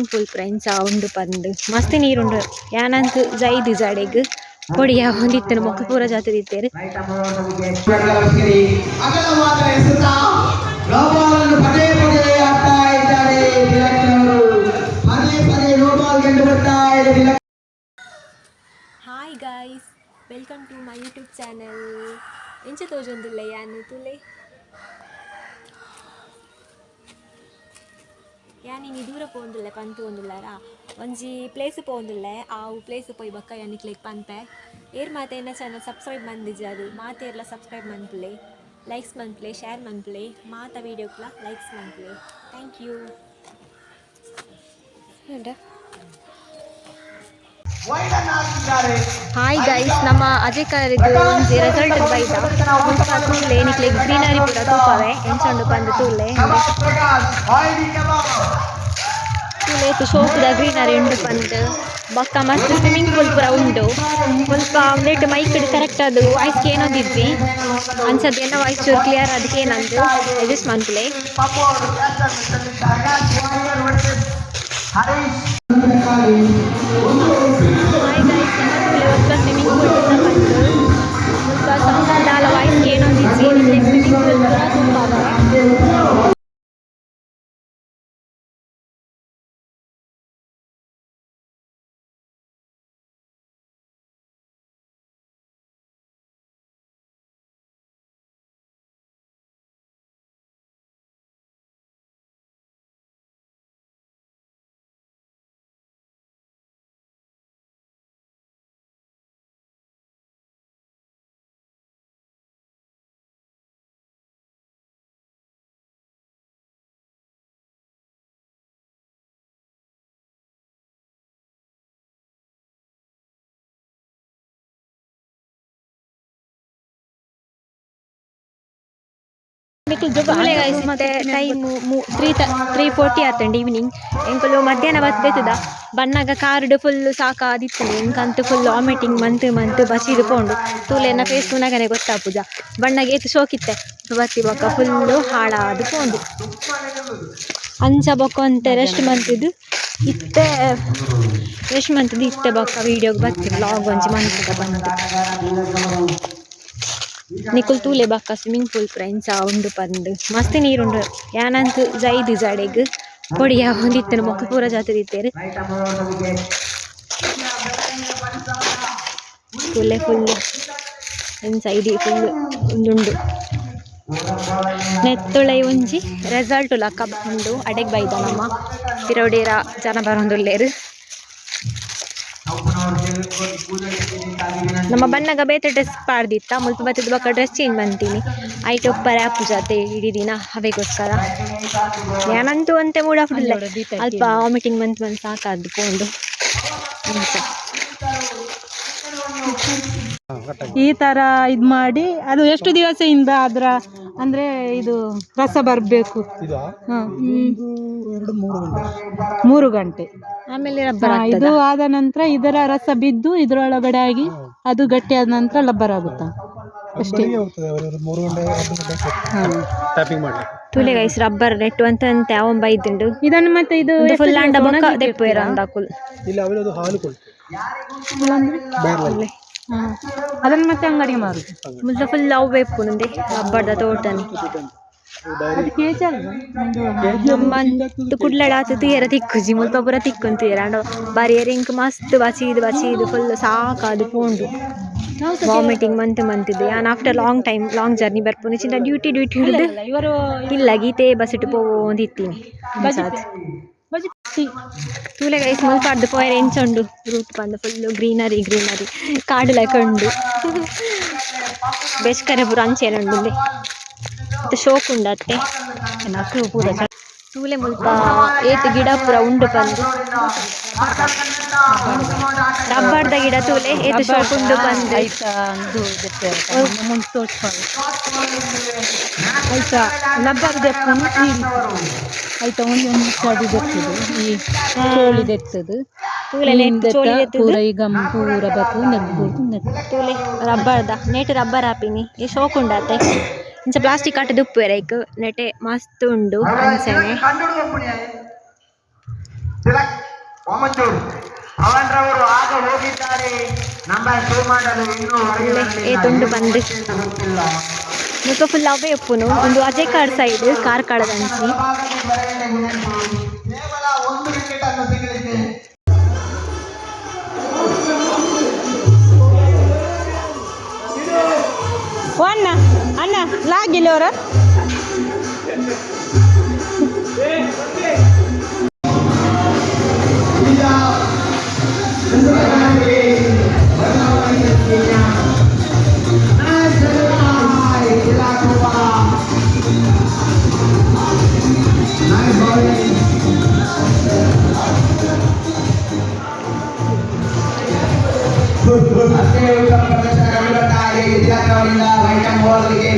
Pool friends उंडु पंद मस्त नीरुंडु यानंक जैद जडेग कोडिया ಹೊಂದಿತ್ತನ ಮೊಕ್ಕ ಪೂರ ಜಾತಿ ದಿತ್ತೇರು hi guys welcome to my YouTube channel ಎಂಚ ತೋಜೊಂದುಲ್ಲೆ ಯಾನು ತುಲೆ ಯಾನಿನಿ ದೂರ ಪೋಂದುಲ್ಲೆ ಪಂತು ಒಂದುಲ್ಲಾರ ಒಂಜಿ ಪ್ಲೇಸ್ ಪೋಂದುಲ್ಲೆ ಆ ಪ್ಲೇಸ್ ಪೋಯಿ ಬಕ್ಕ ಯಾನಿ ಕ್ಲಿಕ್ ಪನ್ಪೆ ಏರ್ ಮಾತೆ ಎನ್ನ ಚಾನಲ್ ಸಬ್ಸ್ಕ್ರೈಬ್ ಮಂದಿಜಾರು ಮಾತೆರ್ಲ ಸಬ್ಸ್ಕ್ರೈಬ್ ಮನ್ಪುಲೆ ಲೈಕ್ಸ್ ಮನ್ಪುಲೆ ಶೇರ್ ಮನ್ಪುಲೆ ಮಾತ ವೀಡಿಯೋಕ್ಲ ಲೈಕ್ಸ್ ಮನ್ಪುಲೆ ಥ್ಯಾಂಕ್ ಯು ಹಾಯ್ ಗೈಸ್ ನಮ್ಮ ಅಜಯ್ ಕಾರಿದ್ದು ಒಂಜಿ ರಿಸಲ್ಟ್ ಬೈದ ತೂಲೆ ನಿಕ್ಲೆ ಗ್ರೀನರಿ ಪೂರ ತೂಪವೆ ಎಂಚೊಂಡು ಬಂದು ತೂಲೆ ತೂಲೆ ಶೋಕುದ ಗ್ರೀನರಿ ಉಂಡು ಬಂದು ಬೊಕ್ಕ ಮಸ್ತ್ ಸ್ವಿಮ್ಮಿಂಗ್ ಪೂಲ್ ಪೂರ ಉಂಡು ಸ್ವಲ್ಪ ನೆಟ್ ಮೈಕ್ ಕರೆಕ್ಟ್ ಅದು ವಾಯ್ಸ್ಗೆ ಏನೊಂದಿದ್ವಿ ಅನ್ಸದ್ದು ಏನೋ ವಾಯ್ಸ್ ಚೂರು ಕ್ಲಿಯರ್ ಅದಕ್ಕೆ ಏನಂದು ಅಡ್ಜಸ್ಟ್ ಮಾಡ್ಕೊಳ್ಳಿ ಹಾಯ್ ಗೈಸ್ ನಮ್ಮ ಸ್ವಿಮ್ಮಿಂಗ್ ಪೂಲ್ ಪೂರ ಬಂದು ಸ್ವಲ್ಪ ಸಂಬಂಧಾಲ ವಾಯ್ಸ್ಗೆ ಏನೊಂದಿದ್ವಿ ಸ್ವಿಮ್ಮಿಂಗ್ ಪೂಲ್ ಪೂರ ತುಂಬ ಟೈಮ್ 3:40 ಆತಂಡು ಈವ್ನಿಂಗ್ ಎಂಕುಲು ಮಧ್ಯಾಹ್ನ ಬತ್ತದ ಬಣ್ಣಗ ಕಾರ್ಡ್ ಫುಲ್ ಸಾಕಾದಿತ್ತಂಡು ಎಂಕಂತೂ ಫುಲ್ ವಾಮಿಟಿಂಗ್ ಮಂತ್ ಬಸಿದು ಪೋಂಡು ತೂಲೆನ ಫೇಸ್ ತುನಗನೆ ಗೊತ್ತಾಪುಜ ಬಣ್ಣಗೆ ಏತು ಶೋಕಿತ್ತೆ ಬತ್ತಿ ಬೊಕ್ಕ ಫುಲ್ಲು ಹಾಳಾದು ಪೋಂಡು ಅಂಚ ಬೊಕ್ಕ ಅಂತೆ ರೆಸ್ಟ್ ಮಂತಿದ್ದು ಇತ್ತೆ ರೆಸ್ಟ್ ಮಂತಿದ್ದು ಇತ್ತೆ ಬೊಕ್ಕ ವೀಡಿಯೋಗೆ ಬತ್ತಿ ವ್ಲಾಗ್ ಒಂಜಿ ಮಂತಿದ ಬಂತು ನಿಕುಲ್ ತೂಲೆ ಬಕ್ಕ ಸ್ವಿಮ್ಮಿಂಗ್ ಪೂಲ್ ಫ್ರೆಂಡ್ಸ್ ಉಂಡು ಪಂದು ಮಸ್ತ್ ನೀರುಂಡು ಯಾನಂಕ್ ಜೈದು ಜಡೆಗ್ ಕೊಡಿಯ ಹೊಂದಿತ್ತನ ಮೊಕ್ಕ ಪೂರ ಜಾತಿ ದಿತ್ತೇರು ತೂಲೆ ಫುಲ್ ಸೈಡಿ ಫುಲ್ ಉಂದುಂಡು ನೆತ್ತೊಳೆ ಒಂಜಿ ರೆಸಾರ್ಟ್ ಲಕ್ಕ ಉಂಡು ಅಡೆಗ್ ಬೈದ ನಮ್ಮ ತಿರೋಡೇರ ಜನ ಬರೊಂದುಲ್ಲೇರು ನಮ್ಮ ಬಣ್ಣಗ ಬೇತೆ ಡ್ರೆಸ್ ಪಾಡ್ದಿತ್ತ ಮುಲ್ಪ ಬತ್ತದ ಬಕ್ಕ ಡ್ರೆಸ್ ಚೇಂಜ್ ಮಾಡ್ತೀನಿ ಐಟ್ ಒಪ್ಪರೆ ಅಪ್ಪು ಜಾತೆ ಇಡೀ ದಿನ ಅವೆಗೋಸ್ಕರ ಏನಂತೂ ಅಂತೆ ಮೂಡ್ ಆಫ್ಡಿಲ್ಲ ಅಲ್ಪ ವಾಮಿಟಿಂಗ್ ಬಂದು ಸಾಕಾದ್ದು ಪೋಂಡು ಈ ತರ ಇದು ಮಾಡಿ ಅದು ಎಷ್ಟು ದಿವಸದಿಂದ ಅದರ ಅಂದ್ರೆ ಇದು ರಸ ಬರಬೇಕು 3 ಗಂಟೆ ಆಮೇಲೆ ಇದು ಆದ ನಂತರ ಇದರ ರಸ ಬಿದ್ದು ಇದರೊಳಗಡೆ ಆಗಿ ಅದು ಗಟ್ಟಿ ಆದ ನಂತರ ಲಬ್ಬರ್ ಆಗುತ್ತಾ ಅಷ್ಟೇ ತುಲೆ ಗೈಸ್ ರಬ್ಬರ್ ನೆಟ್ಟು ಅಂತ ಅವನ್ ಬೈದುಂಡು ಇದನ್ನು ಮತ್ತೆ ಇದು ಫುಲ್ ಅಂಡ ಬೊಕ್ಕ ದೆಪ್ಪುವೆರ ಅಂದಾಕುಲ್ ಅದನ್ನು ಮತ್ತೆ ಅಂಗಡಿಗೆ ಮಾರುದು ಮುದ್ದ ಫುಲ್ ಅವು ಬೇಕು ನಂದೆ ರಬ್ಬರ್ದ ತೋಟನಿ ನಮ್ಮಂತ ಕುಡ್ಲಡಾತು ತೀರ ತಿಕ್ಕುಜಿ ಮುಲ್ಪ ಪೂರ ತಿಕ್ಕೊಂಡ್ ತೀರ ಅಂಡ ಬರಿಯರ್ ಇಂಕ್ ಮಸ್ತ್ ಬಚೀದು ಫುಲ್ ಸಾಕಾದು ಪೋಂಡು ವಾಮಿಟಿಂಗ್ ಮಂತಿದ್ದೆ ನಾನು ಆಫ್ಟರ್ ಲಾಂಗ್ ಜರ್ನಿ ಬರ್ಪುನಿ ಚಿಂತ ಡ್ಯೂಟಿ ಹಿಡಿದು ಇಲ್ಲ ಗೀತೆ ಬಸ್ ಇಟ್ಟು ಪೋಂದಿತ್ತೀನಿ ತೂಲೆ ಗೈಸ್ ಮುಲ್ಪಾಡ್ದು ಪೋಯರ್ ಎಂಚುಂಡು ರೂಟ್ ಬಂದು ಫುಲ್ಲು ಗ್ರೀನರಿ ಕಾಡು ಲೆಕ್ಕುಂಡು ಬೆಸ್ಕರೆ ಪೂರ ಅಂಚೆನುಂಡು ಮತ್ತೆ ಶೋಕ್ ಉಂಡು ಅತ್ತೆ ಪೂರ ತೂಲೆ ಮುಲ್ಪ ಏತು ಗಿಡ ಪೂರ ಉಂಡು ಬಂದು ರಬ್ಬರ್ದ ಗಿಡ ತೂಲೆ ಏತು ಶೋಕ್ ಉಂಡು ಬಂದು ಆಯ್ತಾ ರಬ್ಬರ್ ದೆಪ್ಪನು ಆಯ್ತಾ ಒಂದು ಚಡಿ ದೆತ್ತದು ಈ ಚೋಳಿ ದೆತ್ತದು ಪೂರ ಈಗ ಪೂರ ಬತ್ತು ನೆಗ್ಬೋದು ತೂಲೆ ರಬ್ಬರ್ದ ನೆಟ್ ರಬ್ಬರ್ ಹಾಪಿನಿ ಈ ಶೋಕ್ ಉಂಡತ್ತೆ ಇಂಚ ಪ್ಲಾಸ್ಟಿಕ್ ಕಟ್ಟದು ಉಪ್ಪು ರೈಕ್ ನೆಟೆ ಮಸ್ತ್ ಉಂಡು ಅಂಚನೆ ತಿಲಕ್ ವಾಮಂಜೂರು ಪವನ್ ರವರು ಆಗ ಹೋಗಿದ್ದಾರೆ. ನಂಬರ್ 2 ಮಾಡಲು ಇನ್ನೂ ಏ ತುಂಡು ಬಂದು ಗೊತ್ತಿಲ್ಲ. ಮುಖ ಫುಲ್ ಅವೇ ಉಪ್ಪುನು ಒಂದು ಅಜಯ್ ಕಾಡ್ ಸೈಡ್ ಕಾರ್ಕಳದ ಅಂಚಿ ಕೇವಲ 1 ವಿಕೆಟ್ ಅನ್ನು ಸಿಗಲಿಕ್ಕೆ ಓ ಅಣ್ಣ ಅಣ್ಣ ಲಾಗಿಲ್ಲ ಅವರ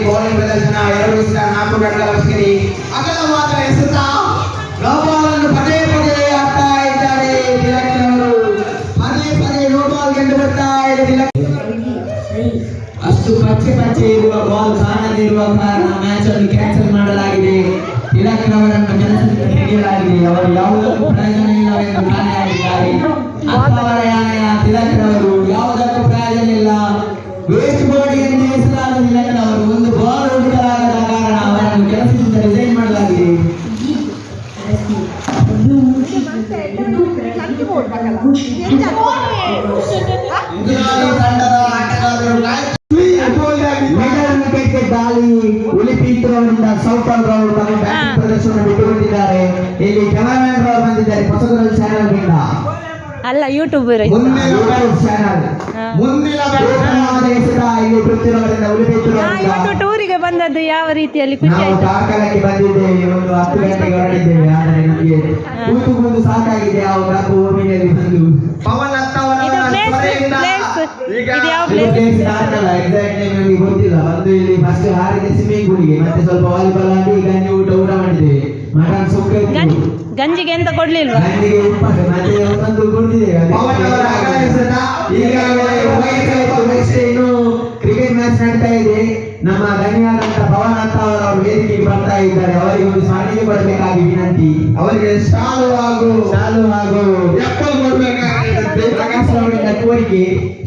ಬೌಲಿಂಗ್ ಪ್ರದರ್ಶನ 2 ರನ್ಗಳ ಲಕ್ಷ್ಮಿ ಅಗಲವಾದ ಎಸೆತ ನೋಬಾಲ್ ಪದೇ ಪದೇ ಆಗ್ತಾ ಇದ್ದಾರೆ. ತಿಲಕ್ ಅವರು ಪದೇ ಪದೇ ನೋಬಾಲ್ ಗೆದ್ದು ಬರ್ತಾ ಇದೆ. ತಿಲಕ್ ಅಷ್ಟು ಪಚ್ಚೆ ಇರುವ ಬಾಲ್ ಕಾಣದಿರುವ ಕಾರಣ ಮ್ಯಾಚ್ ಅನ್ನು ಕ್ಯಾನ್ಸಲ್ ಮಾಡಲಾಗಿದೆ. ತಿಲಕ್ ಅವರನ್ನು ಕೆಲಸದಿಂದ ತೆಗೆಯಲಾಗಿದೆ. ಅವರು ಯಾವುದಕ್ಕೂ ಪ್ರಯೋಜನ ಇಲ್ಲವೆಂದು ಕಾಣೆಯಾಗಿದ್ದಾರೆ. ಅಂಥವರ ತಿಲಕ್ ಅವರು ಯಾವುದಕ್ಕೂ ಪ್ರಯೋಜನ ಇಲ್ಲ. ವೇಸ್ಟ್ ಬಾಡಿ ಎಂದು ಹೆಸರಾದ ತಿಲಕ್ ಅವರು ಒಂದು ಬಾಲ್ ಹುಡುಕಲಾಗದ ಕಾರಣ ಅವರನ್ನು ಕೆಲಸದಿಂದ ರಿಸೈನ್ ಮಾಡಲಾಗಿದೆ. ದಾಳಿ ಉಳಿಪಿತ್ತುವರಿಂದ ಸೌಕಲ್ ರವರು ತಮ್ಮ ಬ್ಯಾಟಿಂಗ್ ಪ್ರದರ್ಶನ ಬಿಟ್ಟುಕೊಂಡಿದ್ದಾರೆ. ಇಲ್ಲಿ ಕ್ಯಾಮರಾಮನ್ ರವರು ಬಂದಿದ್ದಾರೆ ಹೊಸದುರ್ಗ ಚಾನೆಲ್ ನಿಂದ. ಅಲ್ಲ ಯೂಟ್ಯೂಬರ್ ಇವತ್ತು ಟೂರಿಗೆ ಬಂದದ್ದು ಯಾವ ರೀತಿಯಲ್ಲಿ ಖುಷಿ ನಾವು ಆಯ್ತು? ಕಾರ್ಕಳಕ್ಕೆ ಬಂದಿದ್ದೇವೆ. ಒಂದು 10 ಗಂಟೆಗೆ ಹೊರಟಿದ್ದೇವೆ. ಆದರೆ ನಮಗೆ ಕೂತು ಸಾಕಾಗಿದೆ. ಆ ಕಪ್ಪು ಓಮಿನಲ್ಲಿ ಬಂದು ಪವನ್ ಇದು ಯಾವ ಪ್ಲೇಸ್? ಎಕ್ಸಾಕ್ಟ್ ನಮಗೆ ಗೊತ್ತಿಲ್ಲ. ಬಂದು ಇಲ್ಲಿ ಫಸ್ಟ್ ಹಾರಿದೆ ಸ್ವಿಮ್ಮಿಂಗ್ ಪೂಲ್ಗೆ, ಮತ್ತೆ ಸ್ವಲ್ಪ ವಾಲಿಬಾಲ್ ಆಡಿ ಈಗ ಊಟ ಮಾಡಿದ್ದೇವೆ. ಮಟನ್ ಸುಕ್ಕ ಗಂಜಿಗೆ ಎಂತ ಕೊಡ್ಲಿಲ್ವಾ? ಗಂಜಿಗೆ ಉಪ್ಪಾಟೆ ಮತ್ತೆ ಒಂದೊಂದು ಕೊಡ್ತಿದ್ದೇವೆ. ಇನ್ನು ಕ್ರಿಕೆಟ್ ಮ್ಯಾಚ್ ನಡೀತಾ ಇದೆ. ನಮ್ಮ ಧನ್ಯವಾದಂತ ಭವನ್ ಅಂತ ಅವರು ವೇದಿಕೆಗೆ ಬರ್ತಾ ಇದ್ದಾರೆ. ಅವರಿಗೆ ಒಂದು ಸಾರಿಗೆ ಕೊಡಬೇಕಾಗಿ ವಿನಂತಿ. ಅವರಿಗೆ ಶಾಲು ಹಾಗೂ ಎಪ್ಪಲ್ ಕೊಡಬೇಕಾಗಿತ್ತು. ಪ್ರಕಾಶ್ ಅವರಿಂದ ಕೋರಿಕೆ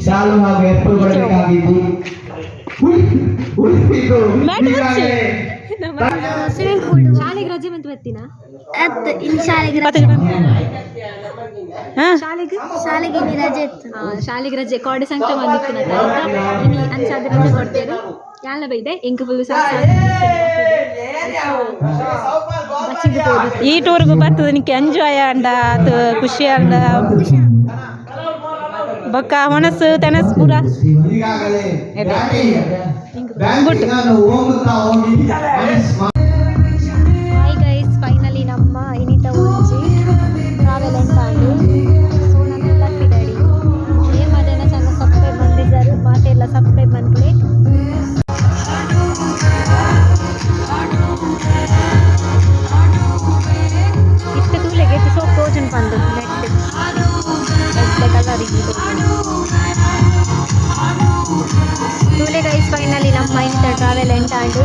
ಶಾಲು ಹಾಗೂ ಎಪ್ಪಲ್ ಕೊಡಬೇಕಾಗಿತ್ತು. ಶಾಲೆಗೆ ರಜೆ ಬಂತು ಬರ್ತೀನ ಶಾಲೆಗೆ ರಜೆ ಕೋಡೆ ಸಂಖ್ಯೆ ಬಂದಿತ್ತು ಇನ್ನು ಅನ್ಸಾದ ರಜೆ ಕೊಡ್ತೇವೆ. ಯಾಲ ಬೈದೆ ಎಂಕ ಫುಲ್ ಈ ಟೂರ್ಗೂ ಬರ್ತದೆ ನಿಕ್ಕೆ ಎಂಜಾಯ್ ಅಂಡ ಅದು ಖುಷಿ ಅಂಡ ಬೊಕ್ಕ ಹೊಣಸು ತೆನಸ್ ಪೂರ ಹಾಯ್ ಗೈಸ್, ಫೈನಲಿ ನಮ್ಮ ಇನಿತ ಒಂಜಿ ಟ್ರಾವೆಲ್ ಎಂಟಾಂಡು ಸೊ ನನ್ನೆಲ್ಲ ಪಿಡಾಡಿ ಏ ಮಾದೇನ ಚೆನ್ನ ಸಬ್ಸ್ಕ್ರೈಬ್ ಬಂದಿದ್ದಾರೆ. ಮಾತೆಲ್ಲ ಸಬ್ಸ್ಕ್ರೈಬ್ ಬಂದ್ಬಿಡಿ. ಇಷ್ಟು ತೂಲೆಗೆ ಸೊ ಪ್ರೋಜನ್ ಬಂದು ನೆಟ್ ಕಲರಿಗೆ ತೂಲೆ ಗೈಸ್, ಫೈನಲಿ ನಮ್ಮ ಇನಿತ ಟ್ರಾವೆಲ್ ಎಂಟಾಂಡು